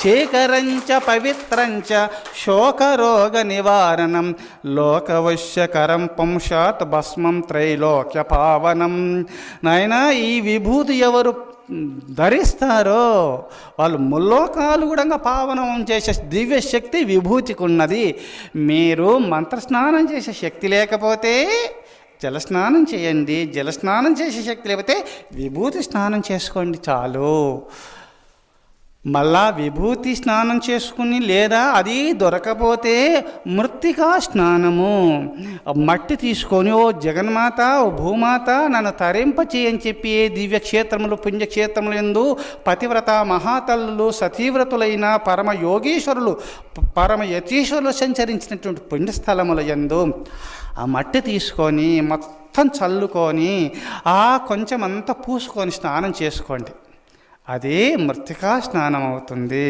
శేఖరంచ పవిత్రంచ శోకరోగ నివారణం లోకవశ్యకరం పుంషాత్ భస్మం త్రైలోక్య పావనం. నాయనా, ఈ విభూతి ఎవరు ధరిస్తారో వాళ్ళు ముల్లోకాలు కూడా పావనం చేసే దివ్య శక్తి విభూతికి ఉన్నది. మీరు మంత్రస్నానం చేసే శక్తి లేకపోతే జలస్నానం చేయండి, జలస్నానం చేసే శక్తి లేకపోతే విభూతి స్నానం చేసుకోండి చాలు. మళ్ళా విభూతి స్నానం చేసుకుని లేదా అది దొరకపోతే మృత్తికా స్నానము, మట్టి తీసుకొని ఓ జగన్మాత ఓ భూమాత నన్ను తరింపచేయని చెప్పి దివ్యక్షేత్రములు పుణ్యక్షేత్రములు యందు పతివ్రత మహాతల్లులు సతీవ్రతులైన పరమ యోగీశ్వరులు పరమ యతీశ్వరులు సంచరించినటువంటి పుణ్యస్థలముల యందు ఆ మట్టి తీసుకొని మొత్తం చల్లుకొని ఆ కొంచెం అంతా పూసుకొని స్నానం చేసుకోండి. అదే మృత్తికా స్నానం అవుతుంది.